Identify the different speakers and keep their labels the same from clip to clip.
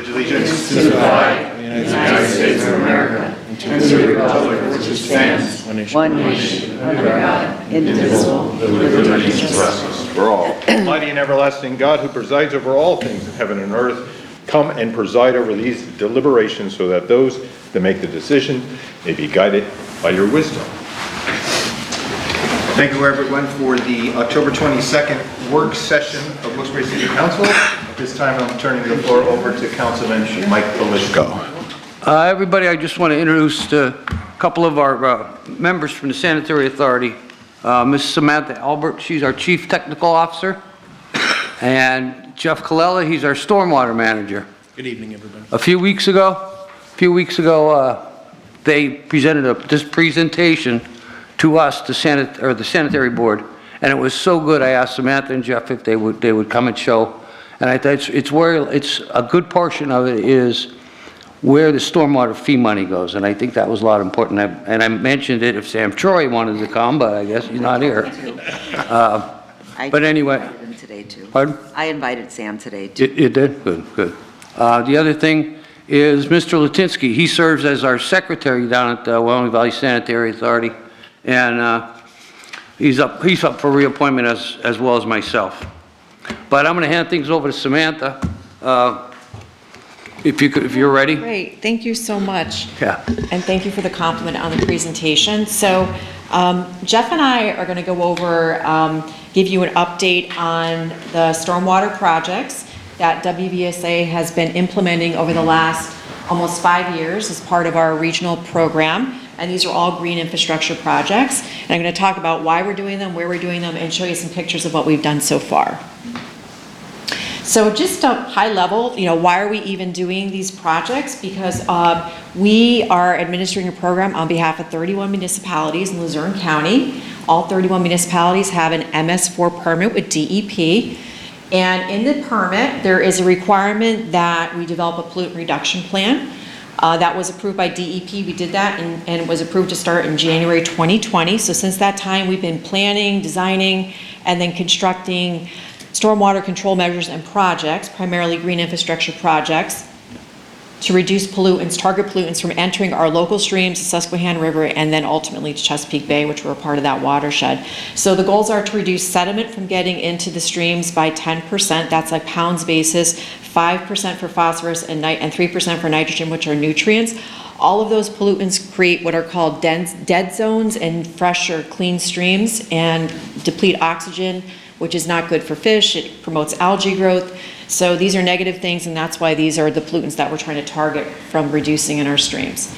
Speaker 1: pledge allegiance to the flag of the United States of America and to the republic for which it stands,
Speaker 2: one nation, under God, indivisible, with liberty and justice
Speaker 1: for all. Almighty and everlasting God, who presides over all things in heaven and earth, come and preside over these deliberations so that those that make the decision may be guided by your wisdom. Thank you, everyone, for the October 22nd work session of Wilkes-Barre City Council. At this time, I'm turning the floor over to Councilman Mike Polishko.
Speaker 3: Everybody, I just want to introduce a couple of our members from the Sanitary Authority. Ms. Samantha Albert, she's our Chief Technical Officer. And Jeff Colella, he's our Stormwater Manager.
Speaker 4: Good evening, everybody.
Speaker 3: A few weeks ago, they presented this presentation to us, the Sanitary Board, and it was so good. I asked Samantha and Jeff if they would come and show, and I thought it's a good portion of it is where the stormwater fee money goes, and I think that was a lot important. And I mentioned it if Sam Troy wanted to come, but I guess he's not here. But anyway.
Speaker 2: I invited him today too.
Speaker 3: Pardon?
Speaker 2: I invited Sam today too.
Speaker 3: You did? Good, good. The other thing is Mr. Latinsky. He serves as our secretary down at the Wyoming Valley Sanitary Authority, and he's up for reappointment as well as myself. But I'm going to hand things over to Samantha, if you're ready.
Speaker 5: Great, thank you so much.
Speaker 3: Yeah.
Speaker 5: And thank you for the compliment on the presentation. So Jeff and I are going to go over, give you an update on the stormwater projects that WVSA has been implementing over the last almost 5 years as part of our regional program. And these are all green infrastructure projects. And I'm going to talk about why we're doing them, where we're doing them, and show you some pictures of what we've done so far. So just a high level, why are we even doing these projects? Because we are administering a program on behalf of 31 municipalities in Luzerne County. All 31 municipalities have an MS4 permit with DEP. And in the permit, there is a requirement that we develop a pollutant reduction plan. That was approved by DEP. We did that and it was approved to start in January 2020. So since that time, we've been planning, designing, and then constructing stormwater control measures and projects, primarily green infrastructure projects, to reduce pollutants, target pollutants from entering our local streams, the Susquehanna River, and then ultimately to Chesapeake Bay, which were a part of that watershed. So the goals are to reduce sediment from getting into the streams by 10%. That's like pounds basis, 5% for phosphorus and 3% for nitrogen, which are nutrients. All of those pollutants create what are called dead zones in fresh or clean streams and deplete oxygen, which is not good for fish. It promotes algae growth. So these are negative things, and that's why these are the pollutants that we're trying to target from reducing in our streams.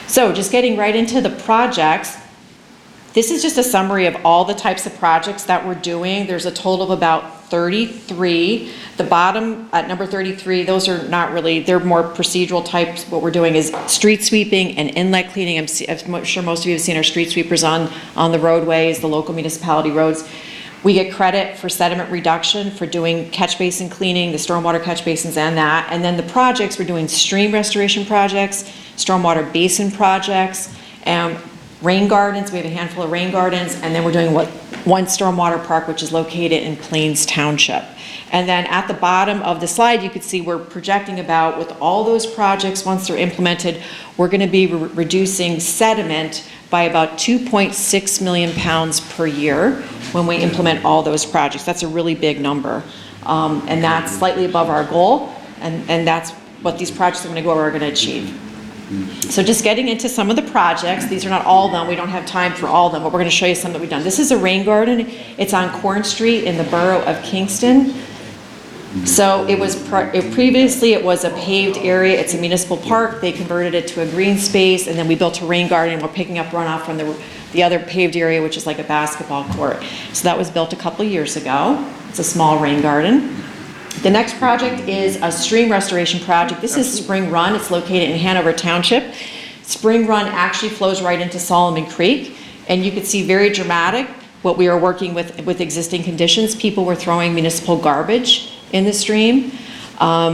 Speaker 5: So just getting right into the projects, this is just a summary of all the types of projects that we're doing. There's a total of about 33. The bottom at number 33, those are not really, they're more procedural types. What we're doing is street sweeping and inlet cleaning. I'm sure most of you have seen our street sweepers on the roadways, the local municipality roads. We get credit for sediment reduction for doing catch basin cleaning, the stormwater catch basins and that. And then the projects, we're doing stream restoration projects, stormwater basin projects, rain gardens. We have a handful of rain gardens. And then we're doing one stormwater park, which is located in Plains Township. And then at the bottom of the slide, you can see we're projecting about, with all those projects, once they're implemented, we're going to be reducing sediment by about 2.6 million pounds per year when we implement all those projects. That's a really big number. And that's slightly above our goal. And that's what these projects are going to go are going to achieve. So just getting into some of the projects, these are not all of them, we don't have time for all of them, but we're going to show you some that we've done. This is a rain garden. It's on Corn Street in the borough of Kingston. So it was previously it was a paved area. It's a municipal park. They converted it to a green space, and then we built a rain garden. And we're picking up runoff from the other paved area, which is like a basketball court. So that was built a couple of years ago. It's a small rain garden. The next project is a stream restoration project. This is Spring Run. It's located in Hanover Township. Spring Run actually flows right into Solomon Creek, and you can see very dramatic what we are working with existing conditions. People were throwing municipal garbage in the stream.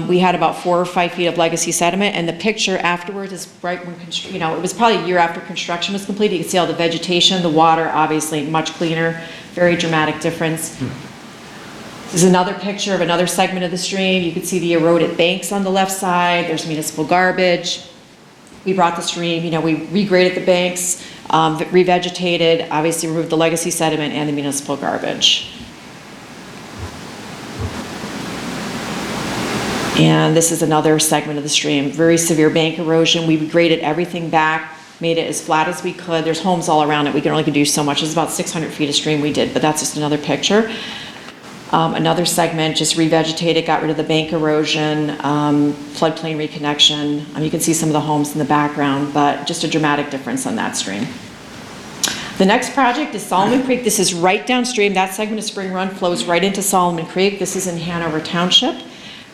Speaker 5: We had about 4 or 5 feet of legacy sediment, and the picture afterwards is right when, it was probably a year after construction was completed. You can see all the vegetation, the water, obviously much cleaner, very dramatic difference. This is another picture of another segment of the stream. You can see the eroded banks on the left side. There's municipal garbage. We brought the stream, we regraded the banks, revegetated, obviously removed the legacy sediment and the municipal garbage. And this is another segment of the stream. Very severe bank erosion. We regraded everything back, made it as flat as we could. There's homes all around it. We can only do so much. It's about 600 feet of stream we did, but that's just another picture. Another segment, just revegetated, got rid of the bank erosion, floodplain reconnection. You can see some of the homes in the background, but just a dramatic difference on that stream. The next project is Solomon Creek. This is right downstream. That segment of Spring Run flows right into Solomon Creek. This is in Hanover Township.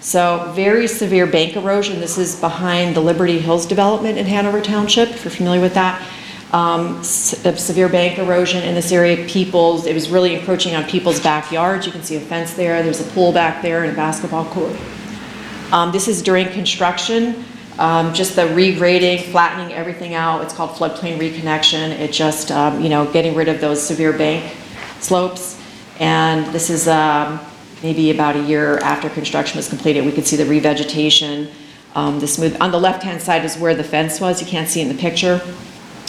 Speaker 5: So very severe bank erosion. This is behind the Liberty Hills development in Hanover Township, if you're familiar with that. Severe bank erosion in this area. It was really encroaching on people's backyards. You can see a fence there. There's a pool back there and a basketball court. This is during construction. Just the regrading, flattening everything out. It's called floodplain reconnection. It just, getting rid of those severe bank slopes. And this is maybe about a year after construction was completed. We could see the revegetation. The smooth, on the left-hand side is where the fence was. You can't see in the picture.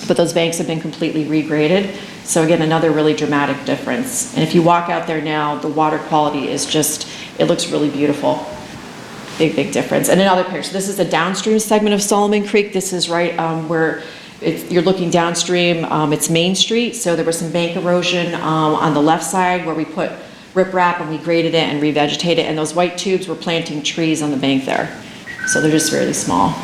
Speaker 5: But those banks have been completely regraded. So again, another really dramatic difference. And if you walk out there now, the water quality is just, it looks really beautiful. Big, big difference. And another picture. This is a downstream segment of Solomon Creek. This is right where you're looking downstream. It's Main Street. So there was some bank erosion on the left side where we put riprap and we graded it and revegetated it. And those white tubes were planting trees on the bank there. So they're just really small.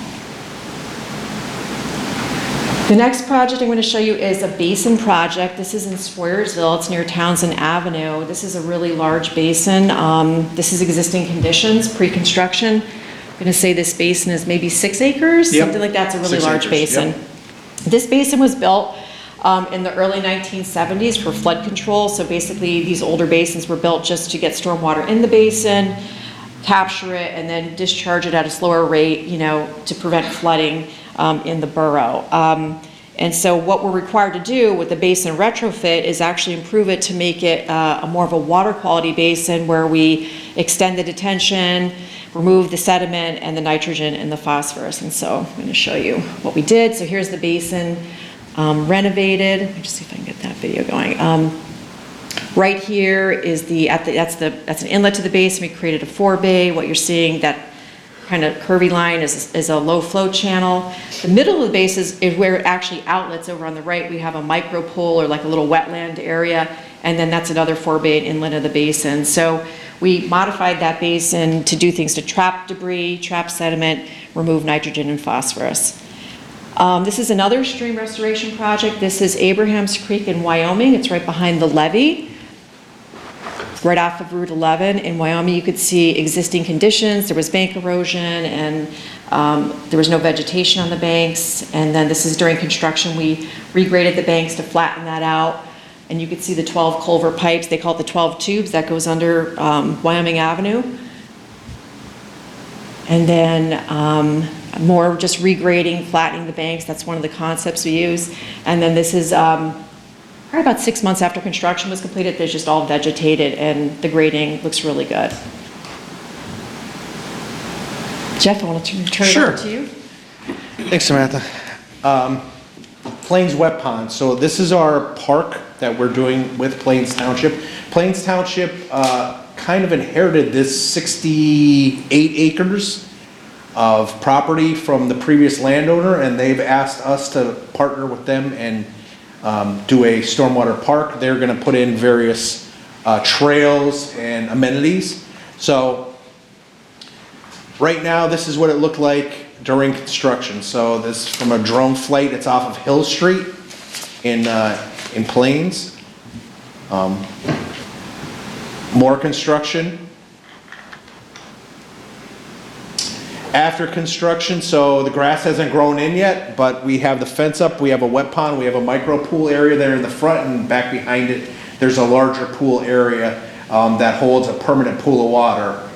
Speaker 5: The next project I'm going to show you is a basin project. This is in Squaresville. It's near Townsend Avenue. This is a really large basin. This is existing conditions, pre-construction. I'm going to say this basin is maybe 6 acres, something like that. It's a really large basin. Yep. This basin was built in the early 1970s for flood control. So basically these older basins were built just to get stormwater in the basin, capture it, and then discharge it at a slower rate, to prevent flooding in the borough. And so what we're required to do with the basin retrofit is actually improve it to make it a more of a water quality basin where we extend the detention, remove the sediment and the nitrogen and the phosphorus. And so I'm going to show you what we did. So here's the basin renovated. Let me just see if I can get that video going. Right here is that's an inlet to the basin. We created a 4-bay. What you're seeing, that kind of curvy line is a low flow channel. The middle of the base is where it actually outlets. Over on the right, we have a micro pool or like a little wetland area, and then that's another 4-bay inlet of the basin. So we modified that basin to do things to trap debris, trap sediment, remove nitrogen and phosphorus. This is another stream restoration project. This is Abrahams Creek in Wyoming. It's right behind the levee. Right off of Route 11 in Wyoming. You could see existing conditions. There was bank erosion and there was no vegetation on the banks. And then this is during construction. We regraded the banks to flatten that out. And you could see the 12 culvert pipes. They call it the 12 tubes that goes under Wyoming Avenue. And then more just regrading, flattening the banks. That's one of the concepts we use. And then this is probably about 6 months after construction was completed. There's just all vegetated and the grading looks really good. Jeff, I want to turn it over to you.
Speaker 4: Thanks, Samantha. Plains Wet Pond. So this is our park that we're doing with Plains Township. Plains Township kind of inherited this 68 acres of property from the previous landowner, and they've asked us to partner with them and do a stormwater park. They're going to put in various trails and amenities. So right now, this is what it looked like during construction. So this from a drone flight. It's off of Hill Street in Plains. More construction. After construction, so the grass hasn't grown in yet, but we have the fence up, we have a wet pond, we have a micro pool area there in the front, and back behind it, there's a larger pool area that holds a permanent pool of water.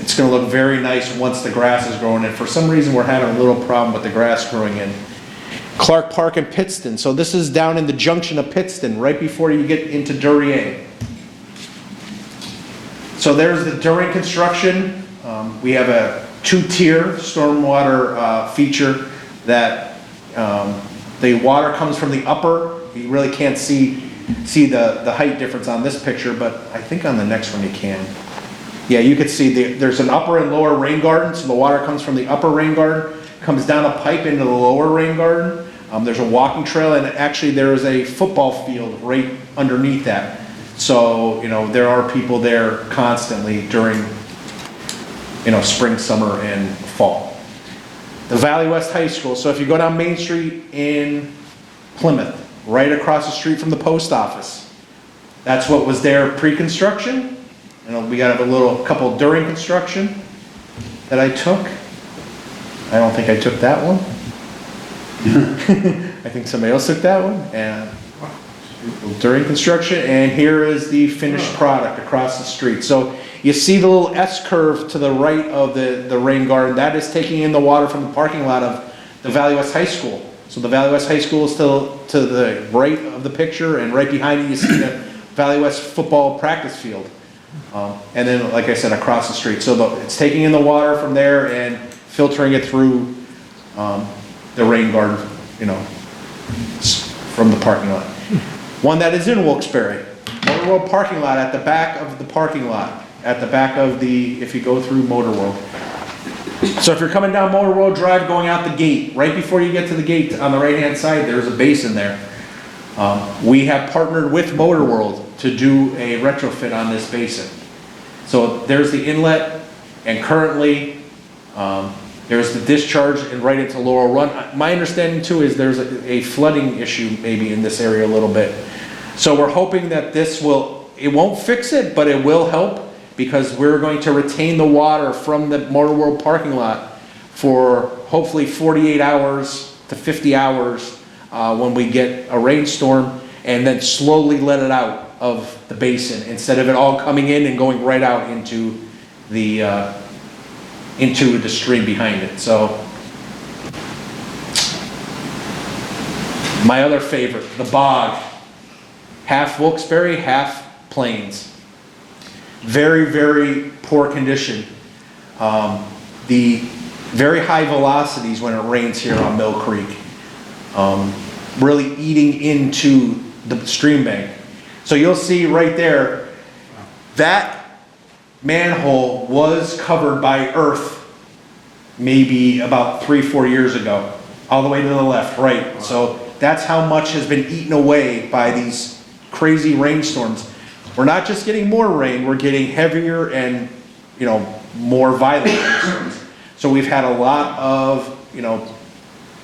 Speaker 4: It's gonna look very nice once the grass is growing in. For some reason, we're having a little problem with the grass growing in. Clark Park and Pittston. So this is down in the junction of Pittston, right before you get into Duryea. So there's the during construction. We have a two-tier stormwater feature that the water comes from the upper. You really can't see the height difference on this picture, but I think on the next one you can. Yeah, you could see there's an upper and lower rain garden, so the water comes from the upper rain garden, comes down a pipe into the lower rain garden. There's a walking trail, and actually there is a football field right underneath that. So, you know, there are people there constantly during, you know, spring, summer, and fall. The Valley West High School, so if you go down Main Street in Plymouth, right across the street from the post office, that's what was there pre-construction. And we got a couple during construction that I took. I don't think I took that one. I think somebody else took that one. And during construction, and here is the finished product across the street. So you see the little S-curve to the right of the rain garden. That is taking in the water from the parking lot of the Valley West High School. So the Valley West High School is still to the right of the picture, and right behind it you see the Valley West football practice field. And then, like I said, across the street. So it's taking in the water from there and filtering it through the rain garden, you know, from the parking lot. One that is in Wilkes-Barre, Motor World parking lot at the back of the parking lot, at the back of if you go through Motor World. So if you're coming down Motor World Drive going out the gate, right before you get to the gate on the right-hand side, there's a basin there. We have partnered with Motor World to do a retrofit on this basin. So there's the inlet, and currently there's the discharge and right into Laurel Run. My understanding too is there's a flooding issue maybe in this area a little bit. So we're hoping that it won't fix it, but it will help, because we're going to retain the water from the Motor World parking lot for hopefully 48 hours to 50 hours when we get a rainstorm, and then slowly let it out of the basin instead of it all coming in and going right out into the stream behind it. So my other favorite, the bog, half Wilkes-Barre, half Plains. Very, very poor condition. The very high velocities when it rains here on Mill Creek, really eating into the stream bank. So you'll see right there, that manhole was covered by earth maybe about 3-4 years ago, all the way to the left, right. So that's how much has been eaten away by these crazy rainstorms. We're not just getting more rain, we're getting heavier and, you know, more violent rainstorms. So we've had a lot of, you know,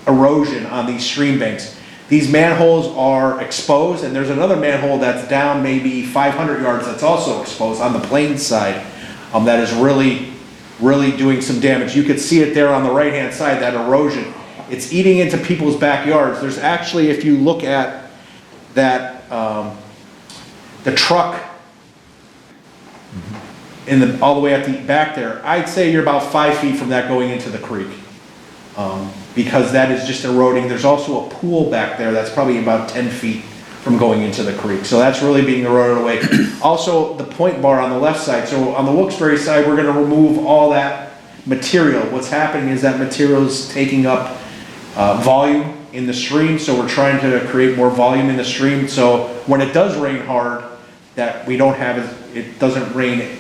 Speaker 4: erosion on these stream banks. These manholes are exposed, and there's another manhole that's down maybe 500 yards that's also exposed on the Plains side, that is really, really doing some damage. You could see it there on the right-hand side, that erosion. It's eating into people's backyards. There's actually, if you look at that, the truck all the way at the back there, I'd say you're about 5 feet from that going into the creek. Because that is just eroding. There's also a pool back there that's probably about 10 feet from going into the creek. So that's really being eroded away. Also, the point bar on the left side. So on the Wilkes-Barre side, we're gonna remove all that material. What's happening is that material is taking up volume in the stream. So we're trying to create more volume in the stream. So when it does rain hard, that we don't have, it doesn't rain,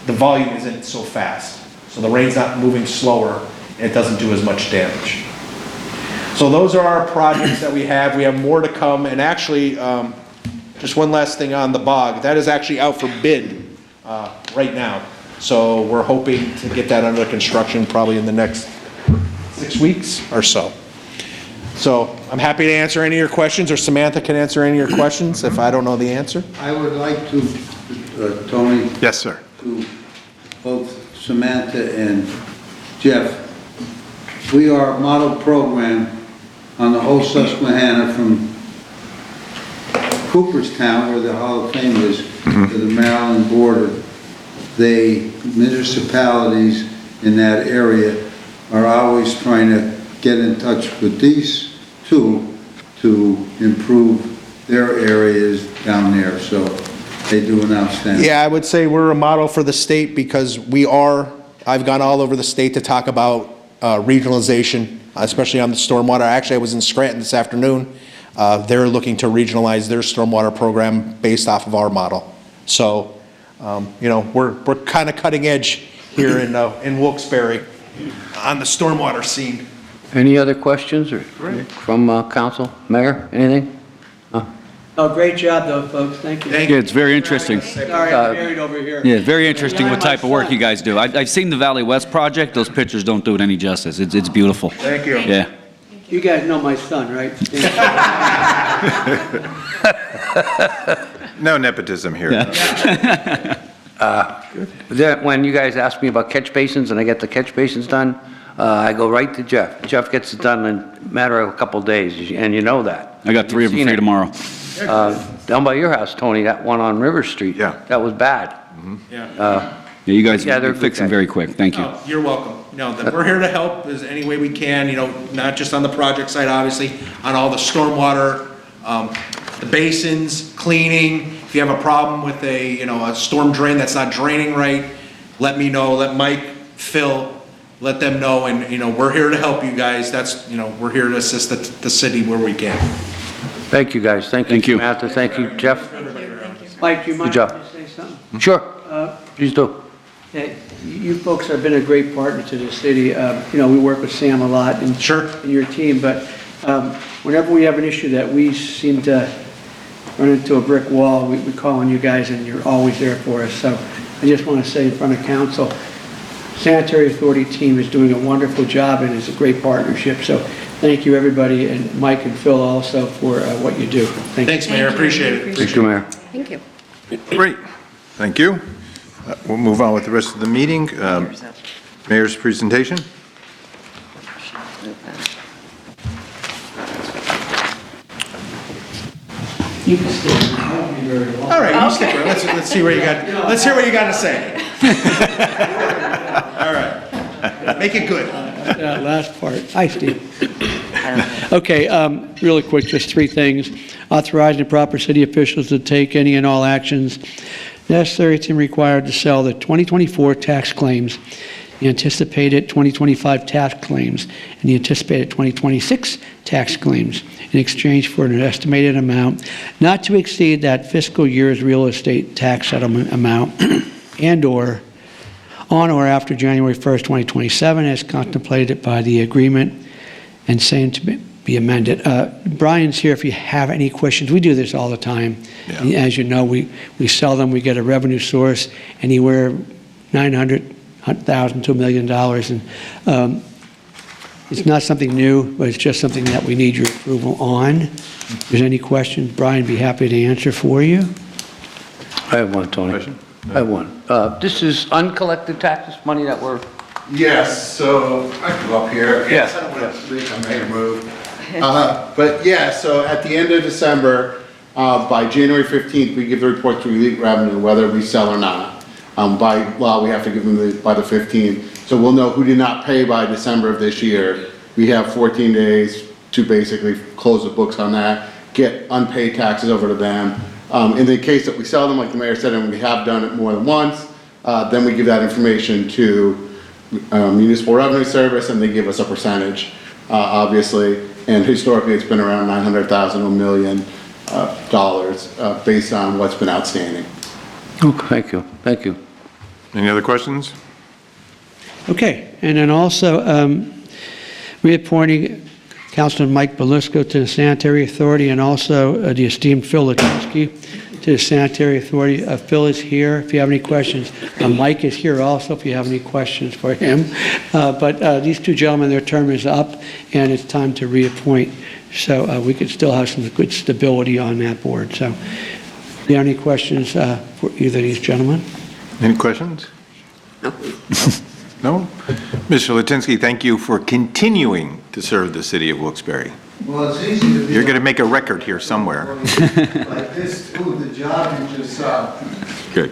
Speaker 4: the volume isn't so fast. So the rain's not moving slower, and it doesn't do as much damage. So those are our projects that we have. We have more to come, and actually, just one last thing on the bog. That is actually out for bid right now. So we're hoping to get that under construction probably in the next 6 weeks or so. So I'm happy to answer any of your questions, or Samantha can answer any of your questions if I don't know the answer.
Speaker 2: I would like to, Tony,
Speaker 1: Yes, sir.
Speaker 2: to both Samantha and Jeff. We are a model program on the whole Susquehanna from Cooperstown, where the Hall of Fame is, to the Maryland border. The municipalities in that area are always trying to get in touch with these two to improve their areas down there. So They do an outstanding.
Speaker 4: Yeah, I would say we're a model for the state because I've gone all over the state to talk about regionalization, especially on the stormwater. Actually, I was in Scranton this afternoon. They're looking to regionalize their stormwater program based off of our model. So, we're kind of cutting edge here in Wilkes-Barre on the stormwater scene.
Speaker 3: Any other questions or from council? Mayor, anything?
Speaker 6: Oh, great job though, folks, thank you.
Speaker 4: Thank
Speaker 7: Yeah, it's very interesting.
Speaker 6: Sorry, I'm buried over here.
Speaker 7: Yeah, very interesting what type of work you guys do. I've seen the Valley West project. Those pictures don't do it any justice. It's beautiful.
Speaker 4: Thank you.
Speaker 7: Yeah.
Speaker 6: You guys know my son, right?
Speaker 1: No nepotism here.
Speaker 3: When you guys ask me about catch basins and I get the catch basins done, I go right to Jeff. Jeff gets it done in a matter of a couple of days, and you know that.
Speaker 7: I got 3 of them
Speaker 3: Seen
Speaker 7: free
Speaker 3: it.
Speaker 7: tomorrow.
Speaker 3: Down by your house, Tony, that one on River Street.
Speaker 1: Yeah.
Speaker 3: That was bad.
Speaker 7: Yeah, you guys
Speaker 3: Yeah, they're good
Speaker 7: fix them
Speaker 3: guys.
Speaker 7: very quick. Thank you.
Speaker 4: Oh, you're welcome. We're here to help as any way we can, not just on the project side, obviously, on all the stormwater, the basins, cleaning. If you have a problem with a storm drain that's not draining right, let me know, let Mike, Phil, let them know, and, we're here to help you guys. That's, we're here to assist the city where we can.
Speaker 3: Thank you, guys. Thank you,
Speaker 7: Thank you.
Speaker 3: Samantha. Thank you, Jeff.
Speaker 6: Mike, do you mind
Speaker 3: Good
Speaker 6: if
Speaker 3: job.
Speaker 6: I say something?
Speaker 3: Sure. Please do.
Speaker 6: Hey, you folks have been a great partner to the city. We work with Sam a lot and
Speaker 4: Sure.
Speaker 6: and your team, but whenever we have an issue that we seem to run into a brick wall, we call on you guys and you're always there for us. So I just want to say in front of council, Sanitary Authority team is doing a wonderful job and it's a great partnership. So thank you, everybody, and Mike and Phil also for what you do. Thank you.
Speaker 4: Thanks, Mayor, appreciate it.
Speaker 3: Thank you, Mayor.
Speaker 5: Thank you.
Speaker 1: Great, thank you. We'll move on with the rest of the meeting. Mayor's presentation.
Speaker 6: You can stay. I won't be very long.
Speaker 4: All right, you stick around. Let's see what you got. Let's hear what you got to say. All right, make it good.
Speaker 6: That last part. Hi, Steve. Okay, really quick, just 3 things. Authorizing the proper city officials to take any and all actions necessary to required to sell the 2024 tax claims, the anticipated 2025 tax claims, and the anticipated 2026 tax claims in exchange for an estimated amount not to exceed that fiscal year's real estate tax settlement amount and/or on or after January 1st, 2027, as contemplated by the agreement and saying to be amended. Brian's here if you have any questions. We do this all the time.
Speaker 1: Yeah.
Speaker 6: As you know, we sell them, we get a revenue source, anywhere $900,000 to $1 million. And it's not something new, but it's just something that we need your approval on. If there's any questions, Brian would be happy to answer for you.
Speaker 3: I have one, Tony.
Speaker 1: Question?
Speaker 3: I have one. This is uncollected taxes, money that we're,
Speaker 8: Yes, so I can go up here.
Speaker 3: Yes.
Speaker 8: I don't want to leave, I made a move. But yeah, so at the end of December, by January 15th, we give the report to Elite Revenue, whether we sell or not. By law, we have to give them by the 15th. So we'll know who did not pay by December of this year. We have 14 days to basically close the books on that, get unpaid taxes over to them. In the case that we sell them, like the mayor said, and we have done it more than once, then we give that information to Municipal Revenue Service, and they give us a percentage, obviously. And historically, it's been around $900,000 to $1 million based on what's been outstanding.
Speaker 3: thank you, thank you.
Speaker 1: Any other questions?
Speaker 6: Okay, and then also reappointing Councilman Mike Belisco to the Sanitary Authority and also the esteemed Phil Latinski to the Sanitary Authority. Phil is here if you have any questions. Mike is here also if you have any questions for him. But these 2 gentlemen, their term is up and it's time to reappoint. So we could still have some good stability on that board. So if you have any questions for either of these gentlemen?
Speaker 1: Any questions? No? Mr. Latinsky, thank you for continuing to serve the city of Wilkes-Barre.
Speaker 2: Well, it's easy to be.
Speaker 1: You're going to make a record here somewhere.
Speaker 2: Like this, too, the job you just saw.
Speaker 1: Good.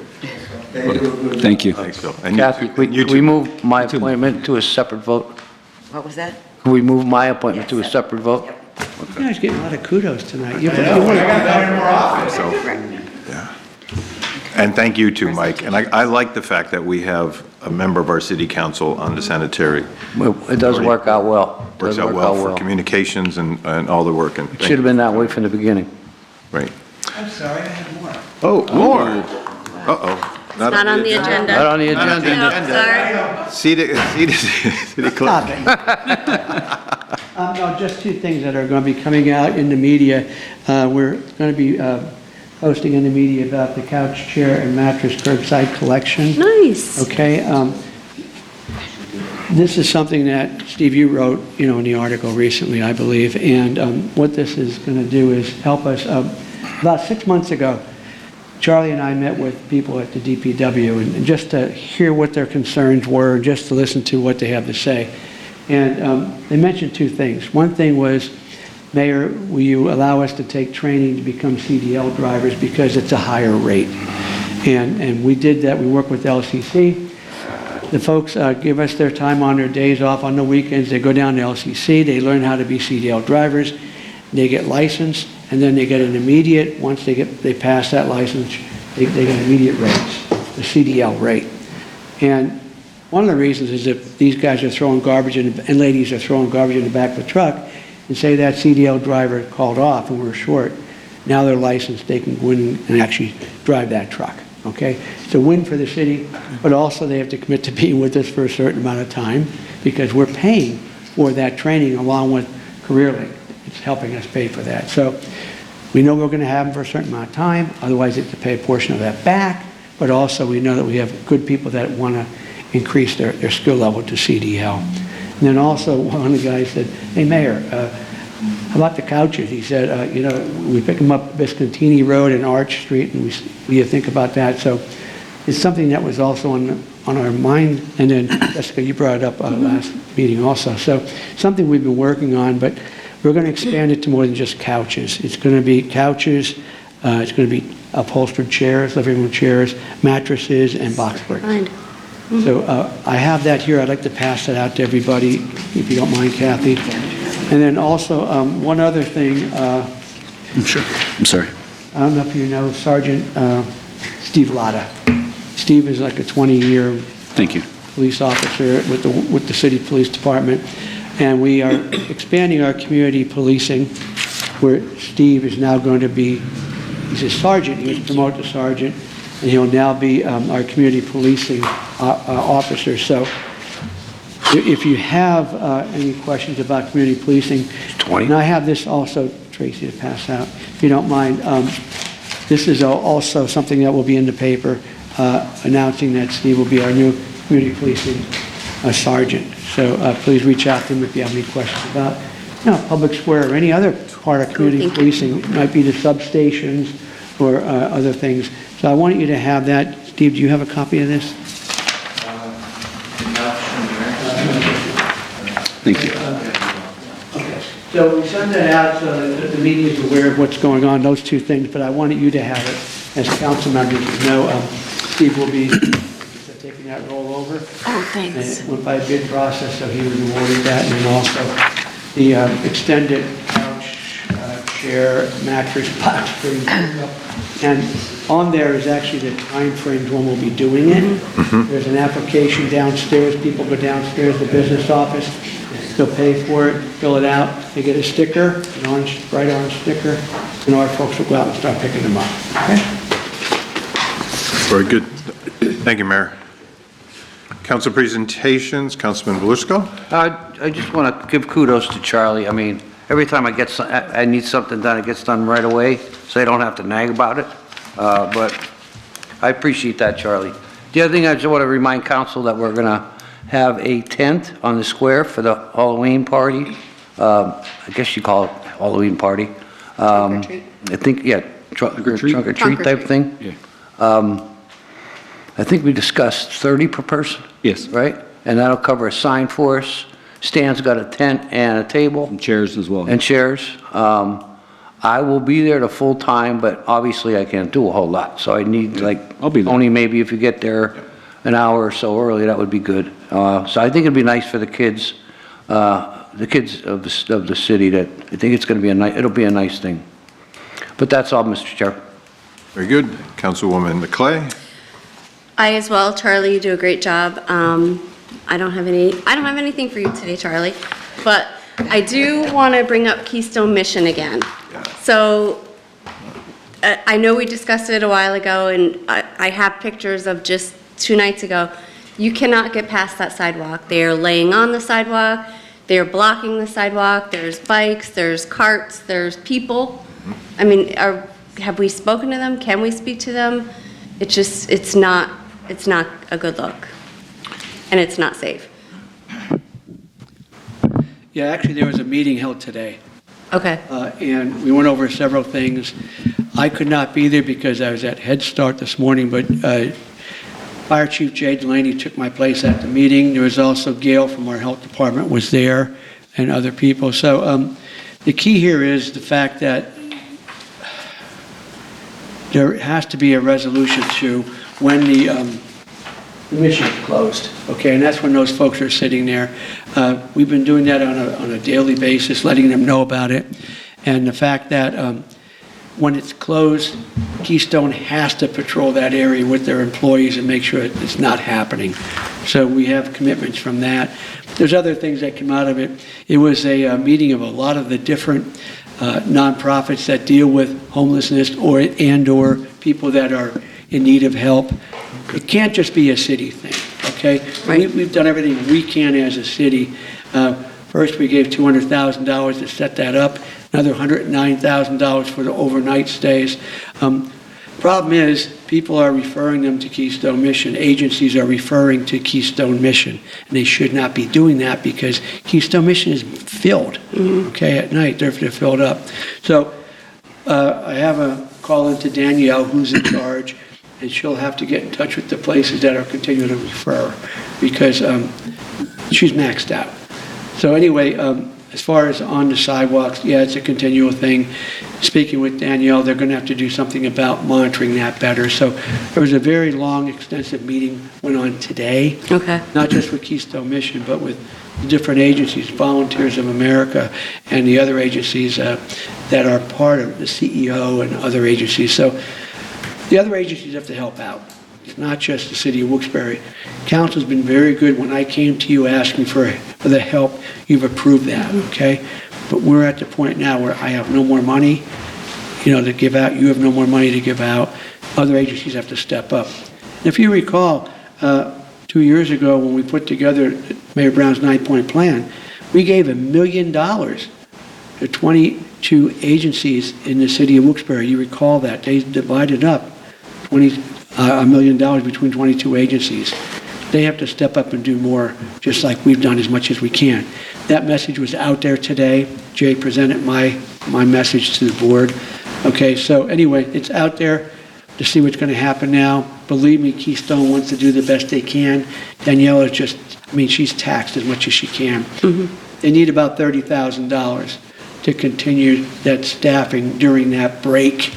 Speaker 2: They do a good job.
Speaker 7: Thank you.
Speaker 1: Thanks, Phil. And
Speaker 3: Kathy,
Speaker 1: you
Speaker 3: can we
Speaker 1: too.
Speaker 3: move my appointment to a separate vote?
Speaker 9: What was that?
Speaker 3: Can we move my appointment to a separate vote?
Speaker 6: You guys getting a lot of kudos tonight. You
Speaker 4: I got that in more often.
Speaker 1: So,
Speaker 9: Right.
Speaker 1: yeah. And thank you too, Mike. And I like the fact that we have a member of our city council on the sanitary.
Speaker 3: It does work out well. It
Speaker 1: Works
Speaker 3: does
Speaker 1: out
Speaker 3: work
Speaker 1: well for communications and all the work. And
Speaker 3: It should have been that way from the beginning.
Speaker 1: Right.
Speaker 6: I'm sorry, I have more.
Speaker 1: Oh, more. Uh-oh.
Speaker 9: Not on the agenda.
Speaker 3: Not on the
Speaker 9: No,
Speaker 3: agenda.
Speaker 9: sorry.
Speaker 1: City clerk.
Speaker 6: Stop it. No, just two things that are going to be coming out in the media. We're going to be posting in the media about the couch, chair, and mattress curbside collection.
Speaker 9: Nice.
Speaker 6: Okay, this is something that, Steve, you wrote, in the article recently, I believe, and what this is going to do is help us. About 6 months ago, Charlie and I met with people at the DPW, and just to hear what their concerns were, just to listen to what they have to say. And they mentioned two things. One thing was, Mayor, will you allow us to take training to become CDL drivers because it's a higher rate? And we did that. We worked with LCC. The folks give us their time on their days off on the weekends. They go down to LCC. They learn how to be CDL drivers. They get licensed, and then they get an immediate, once they pass that license, they get immediate rates, the CDL rate. And one of the reasons is if these guys are throwing garbage and ladies are throwing garbage in the back of the truck, and say that CDL driver called off and we're short, now they're licensed, they can go in and actually drive that truck, okay? It's a win for the city, but also they have to commit to being with us for a certain amount of time because we're paying for that training along with CareerLink. It's helping us pay for that. So we know we're going to have them for a certain amount of time, otherwise they have to pay a portion of that back, but also we know that we have good people that want to increase their skill level to CDL. And then also, one of the guys said, hey, Mayor, how about the couches? He said, we pick them up Biscontini Road and Arch Street, and what do you think about that? So it's something that was also on our mind. And then, Jessica, you brought it up last meeting also. So something we've been working on, but we're going to expand it to more than just couches. It's going to be couches, it's going to be upholstered chairs, living room chairs, mattresses, and box springs.
Speaker 9: Fine.
Speaker 6: So I have that here. I'd like to pass that out to everybody, if you don't mind, Kathy. And then also, one other thing.
Speaker 7: Sure. I'm sorry.
Speaker 6: I don't know if you know Sergeant Steve Latta. Steve is like a 20-year
Speaker 7: Thank you.
Speaker 6: police officer with the city police department. And we are expanding our community policing, where Steve is now going to be, he's a sergeant, he was promoted to sergeant, and he'll now be our community policing officer. So if you have any questions about community policing,
Speaker 7: 20.
Speaker 6: and I have this also, Tracy, to pass out, if you don't mind. This is also something that will be in the paper announcing that Steve will be our new community policing sergeant. So please reach out to him if you have any questions about public square or any other part of community policing. It might be the substations or other things. So I want you to have that. Steve, do you have a copy of this?
Speaker 7: Thank you.
Speaker 6: Okay. So we send that out so that the media is aware of what's going on, those two things, but I wanted you to have it as council members to know. Steve will be taking that role over.
Speaker 9: Oh, thanks.
Speaker 6: And it went by a bid process, so he was awarded that, and then also the extended couch, chair, mattress, box spring. And on there is actually the time frames when we'll be doing it. There's an application downstairs. People go downstairs to the business office. They'll pay for it, fill it out. They get a sticker, an orange, bright orange sticker, and our folks will go out and start picking them up. Okay?
Speaker 1: Very good. Thank you, Mayor. Council presentations, Councilman Belusco.
Speaker 3: I just want to give kudos to Charlie. I mean, every time I need something done, it gets done right away, so I don't have to nag about it. But I appreciate that, Charlie. The other thing I just want to remind council that we're going to have a tent on the square for the Halloween party. I guess you call it Halloween party. I think, yeah, trunk or treat type thing.
Speaker 7: Yeah.
Speaker 3: I think we discussed 30 per person.
Speaker 7: Yes.
Speaker 3: Right? And that'll cover a sign for us. Stan's got a tent and a table.
Speaker 7: And chairs as well.
Speaker 3: And chairs. I will be there the full time, but obviously I can't do a whole lot. So I need
Speaker 7: I'll be there.
Speaker 3: only maybe if you get there an hour or so early, that would be good. So I think it'd be nice for the kids of the city. That I think it's going to be it'll be a nice thing. But that's all, Mr. Chair.
Speaker 1: Very good. Councilwoman McClay?
Speaker 9: I as well, Charlie, you do a great job. I don't have anything for you today, Charlie, but I do want to bring up Keystone Mission again. So I know we discussed it a while ago, and I have pictures of just 2 nights ago. You cannot get past that sidewalk. They are laying on the sidewalk, they are blocking the sidewalk, there's bikes, there's carts, there's people. I mean, have we spoken to them? Can we speak to them? It's not a good look, and it's not safe.
Speaker 6: Yeah, actually, there was a meeting held today,
Speaker 9: Okay,
Speaker 6: and we went over several things. I could not be there because I was at Head Start this morning, but Fire Chief Jay Delaney took my place at the meeting. There was also Gail from our health department was there, and other people. So the key here is the fact that there has to be a resolution to when the mission is closed, okay? And that's when those folks are sitting there. We've been doing that on a daily basis, letting them know about it. And the fact that when it's closed, Keystone has to patrol that area with their employees and make sure it's not happening. So we have commitments from that. There's other things that come out of it. It was a meeting of a lot of the different nonprofits that deal with homelessness or people that are in need of help. It can't just be a city thing, okay?
Speaker 9: Right.
Speaker 6: We've done everything we can as a city. First, we gave $200,000 to set that up, another $109,000 for the overnight stays. Problem is, people are referring them to Keystone Mission. Agencies are referring to Keystone Mission, and they should not be doing that because Keystone Mission is filled, okay, at night. They're filled up. So I have a call into Danielle, who's in charge, and she'll have to get in touch with the places that are continuing to refer because she's maxed out. So anyway, as far as on the sidewalks, yeah, it's a continual thing. Speaking with Danielle, they're going to have to do something about monitoring that better. So there was a very long, extensive meeting went on today.
Speaker 9: okay.
Speaker 6: Not just with Keystone Mission, but with the different agencies, Volunteers of America, and the other agencies that are part of the CEO and other agencies. So the other agencies have to help out. It's not just the city of Wilkes-Barre. Council's been very good. When I came to you asking for the help, you've approved that, okay? But we're at the point now where I have no more money, to give out. You have no more money to give out. Other agencies have to step up. If you recall, 2 years ago when we put together Mayor Brown's 9-point plan, we gave $1 million to 22 agencies in the city of Wilkes-Barre. You recall that. They divided up $1 million between 22 agencies. They have to step up and do more, just like we've done as much as we can. That message was out there today. Jay presented my message to the board. Okay, so anyway, it's out there to see what's going to happen now. Believe me, Keystone wants to do the best they can. Danielle is just, she's taxed as much as she can. They need about $30,000 to continue that staffing during that break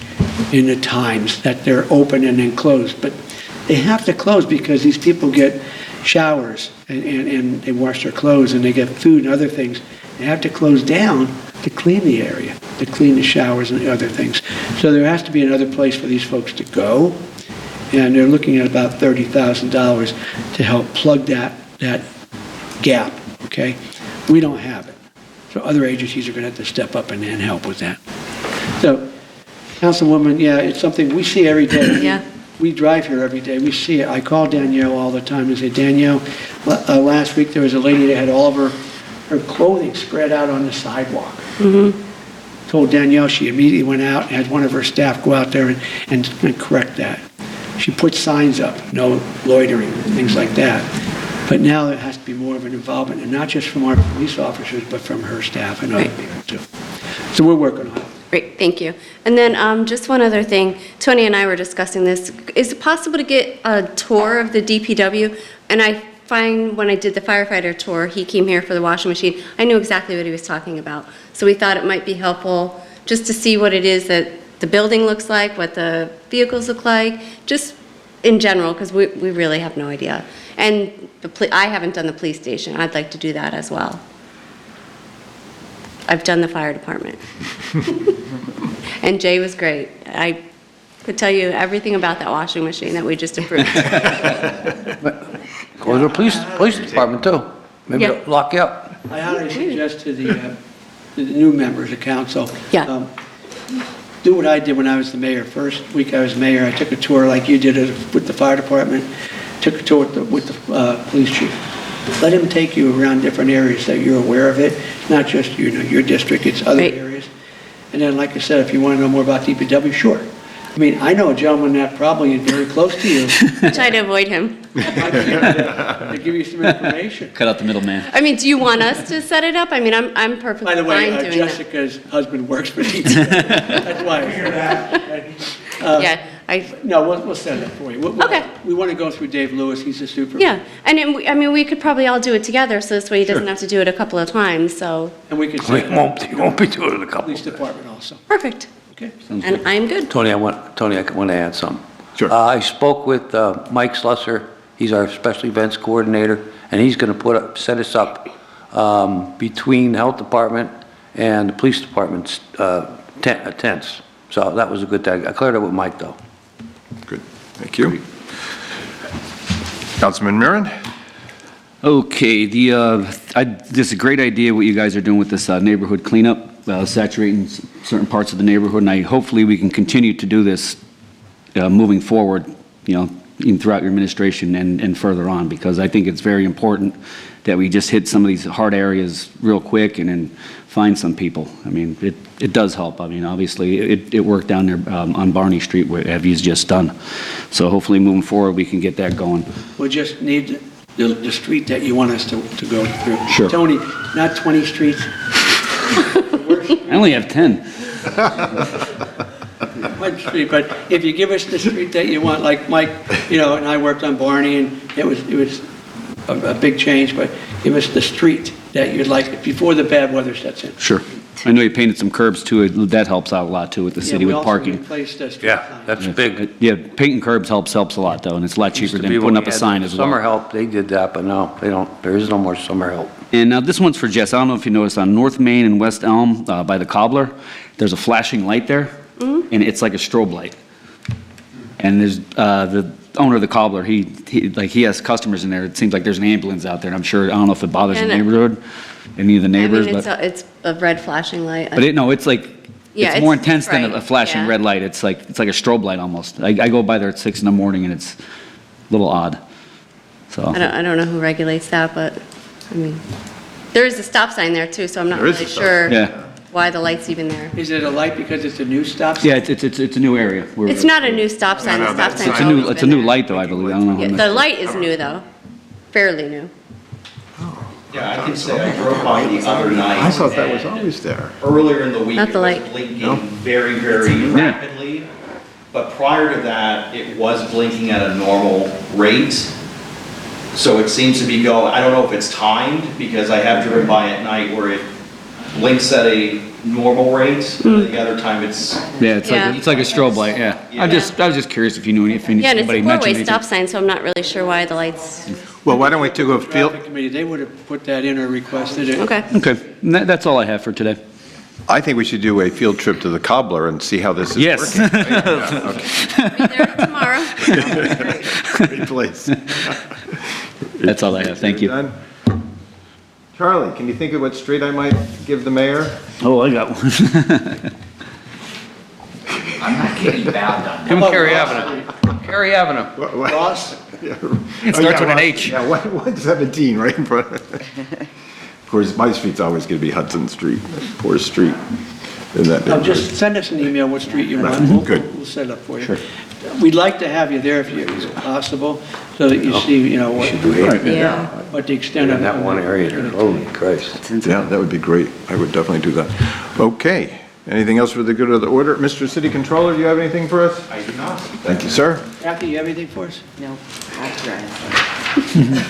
Speaker 6: in the times that they're open and then closed. But they have to close because these people get showers and they wash their clothes and they get food and other things. They have to close down to clean the area, to clean the showers and the other things. So there has to be another place for these folks to go. And they're looking at about $30,000 to help plug that gap, okay? We don't have it. So other agencies are going to have to step up and help with that. So, Councilwoman, yeah, it's something we see every day.
Speaker 9: Yeah.
Speaker 6: We drive here every day. We see it. I call Danielle all the time and say, Danielle, last week there was a lady that had all of her clothing spread out on the sidewalk. Told Danielle, she immediately went out and had one of her staff go out there and correct that. She put signs up, no loitering, things like that. But now there has to be more of an involvement, and not just from our police officers, but from her staff and other people too. So we're working on it.
Speaker 9: Great, thank you. And then just one other thing, Tony and I were discussing this. Is it possible to get a tour of the DPW? And I find when I did the firefighter tour, he came here for the washing machine. I knew exactly what he was talking about. So we thought it might be helpful just to see what it is that the building looks like, what the vehicles look like, just in general, because we really have no idea. And I haven't done the police station. I'd like to do that as well. I've done the fire department. And Jay was great. could tell you everything about that washing machine that we just approved.
Speaker 3: Go to the police department too. Maybe
Speaker 9: Yeah.
Speaker 3: they'll lock you up.
Speaker 6: I highly suggest to the new members of council.
Speaker 9: Yeah.
Speaker 6: Do what I did when I was the mayor. First week I was mayor, I took a tour like you did with the fire department, took a tour with the police chief. Let him take you around different areas that you're aware of it, not just, your district, it's other
Speaker 9: Right.
Speaker 6: areas. And then, like I said, if you want to know more about DPW, sure. I mean, I know a gentleman that probably is very close to you.
Speaker 9: Try to avoid him.
Speaker 6: To give you some information.
Speaker 7: Cut out the middleman.
Speaker 9: I mean, do you want us to set it up? I mean, I'm perfectly
Speaker 6: By the
Speaker 9: fine
Speaker 6: way,
Speaker 9: doing that.
Speaker 6: Jessica's husband works for DPW. That's why I hear that.
Speaker 9: Yeah,
Speaker 6: No, we'll set it up for you.
Speaker 9: Okay.
Speaker 6: We want to go through Dave Lewis, he's the super.
Speaker 9: yeah, and then, I mean, we could probably all do it together, so this way he doesn't have to do it a couple of times, so,
Speaker 6: And we can
Speaker 3: We
Speaker 6: set it up
Speaker 3: won't be doing it in a couple.
Speaker 6: police department also.
Speaker 9: perfect.
Speaker 6: Okay.
Speaker 9: And I'm good.
Speaker 3: Tony, I want to add something.
Speaker 1: Sure.
Speaker 3: I spoke with Mike Slusser, he's our special events coordinator, and he's going to set us up between the health department and the police department's tents. So that was a good thing. I cleared it with Mike, though.
Speaker 1: Good, thank you. Councilman Mirren?
Speaker 7: Okay, this is a great idea what you guys are doing with this neighborhood cleanup, saturating certain parts of the neighborhood, and hopefully we can continue to do this moving forward, even throughout your administration and further on, because I think it's very important that we just hit some of these hard areas real quick and then find some people. I mean, it does help. I mean, obviously, it worked down there on Barney Street where Evie's just done. So hopefully moving forward, we can get that going.
Speaker 6: We just need the street that you want us to go through.
Speaker 7: Sure.
Speaker 6: Tony, not 20 streets.
Speaker 7: I only have 10.
Speaker 6: One street, but if you give us the street that you want, like Mike, and I worked on Barney, and it was a big change, but give us the street that you'd like before the bad weather sets in.
Speaker 7: Sure. I know you painted some curbs too. That helps out a lot too with the city with
Speaker 6: Yeah,
Speaker 7: parking.
Speaker 6: we also replaced the street
Speaker 3: Yeah,
Speaker 6: sign.
Speaker 3: that's big.
Speaker 7: Yeah, painting curbs helps a lot though, and it's a lot
Speaker 3: Used
Speaker 7: cheaper
Speaker 3: to
Speaker 7: than
Speaker 3: be when
Speaker 7: putting
Speaker 3: we
Speaker 7: up a
Speaker 3: had
Speaker 7: sign as well.
Speaker 3: Summer help, they did that, but no, they don't, there is no more summer help.
Speaker 7: And now this one's for Jess. I don't know if you noticed on North Main and West Elm by the Cobbler, there's a flashing light there, and it's like a strobe light. And there's the owner of the Cobbler. He has customers in there. It seems like there's an ambulance out there, and I'm sure I don't know if it bothers the
Speaker 9: And
Speaker 7: neighborhood, any of the
Speaker 9: I
Speaker 7: neighbors,
Speaker 9: mean,
Speaker 7: but
Speaker 9: it's a red flashing light.
Speaker 7: it's like
Speaker 9: Yeah,
Speaker 7: it's more
Speaker 9: it's
Speaker 7: intense than a
Speaker 9: bright,
Speaker 7: flashing
Speaker 9: yeah.
Speaker 7: red light. It's like a strobe light almost. I go by there at 6 in the morning, and it's a little odd. So.
Speaker 9: I don't know who regulates that, but, I mean, there is a stop sign there too, so I'm not
Speaker 1: There is
Speaker 9: really
Speaker 1: a stop.
Speaker 9: sure
Speaker 7: Yeah.
Speaker 9: why the light's even there.
Speaker 6: Is it a light because it's a new stop sign?
Speaker 7: Yeah, it's a new area.
Speaker 9: It's not a new stop sign, the stop sign's
Speaker 7: It's a
Speaker 9: always
Speaker 7: new, it's a
Speaker 9: been
Speaker 7: new
Speaker 9: there.
Speaker 7: light though, I believe. I don't know.
Speaker 9: Yeah,
Speaker 7: how
Speaker 9: the
Speaker 7: much-
Speaker 9: light is new though, fairly new.
Speaker 10: Yeah, I can say I drove by the other night.
Speaker 1: I thought that was
Speaker 10: and
Speaker 1: always there.
Speaker 10: Earlier in the week,
Speaker 9: Not
Speaker 10: it
Speaker 9: the
Speaker 10: was
Speaker 9: light.
Speaker 10: blinking very, very rapidly. But prior to that, it was blinking at a normal rate. So it seems to be going, I don't know if it's timed, because I have driven by at night where it blinks at a normal rate. The other time it's,
Speaker 7: Yeah, it's
Speaker 9: Yeah.
Speaker 7: like a strobe light, yeah. I was just curious if you knew if
Speaker 9: Yeah, and it's
Speaker 7: anybody
Speaker 9: a
Speaker 7: mentioned
Speaker 9: four-way
Speaker 7: anything.
Speaker 9: stop sign, so I'm not really sure why the lights,
Speaker 1: Well, why don't we take a field,
Speaker 6: Traffic committee, they would have put that in or requested it.
Speaker 9: okay.
Speaker 7: Okay, and that's all I have for today.
Speaker 1: I think we should do a field trip to the Cobbler and see how this is
Speaker 7: Yes.
Speaker 1: working. Yeah, okay.
Speaker 9: Be there tomorrow.
Speaker 1: Great place.
Speaker 7: That's all I have, thank you.
Speaker 1: Done? Charlie, can you think of what street I might give the mayor?
Speaker 7: Oh, I got one.
Speaker 10: I'm not getting bad on
Speaker 3: Give them Cary Avenue. Cary Avenue.
Speaker 6: Ross?
Speaker 7: It starts with an H.
Speaker 1: Yeah, 117, right in front. Of course, my street's always gonna be Hudson Street, poor street in that
Speaker 6: No,
Speaker 1: neighborhood.
Speaker 6: just send us an email what street you want.
Speaker 1: Good.
Speaker 6: We'll set it up for you. We'd like to have you there if possible, so that you see,
Speaker 9: Yeah.
Speaker 6: what the extent of
Speaker 3: In
Speaker 6: it.
Speaker 3: that one area there, holy Christ.
Speaker 1: Yeah, that would be great. I would definitely do that. Okay, anything else for the good of the order? Mr. City Controller, do you have anything for us?
Speaker 10: I do not.
Speaker 1: Thank you, sir.
Speaker 6: Kathy, you have anything for us?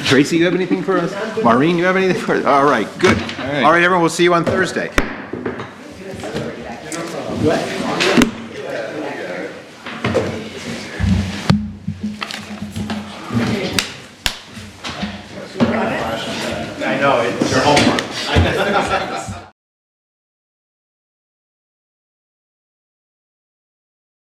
Speaker 1: Tracy, you have anything for us? Maureen, you have anything for us? All right, good. All right, everyone, we'll see you on Thursday.
Speaker 6: What?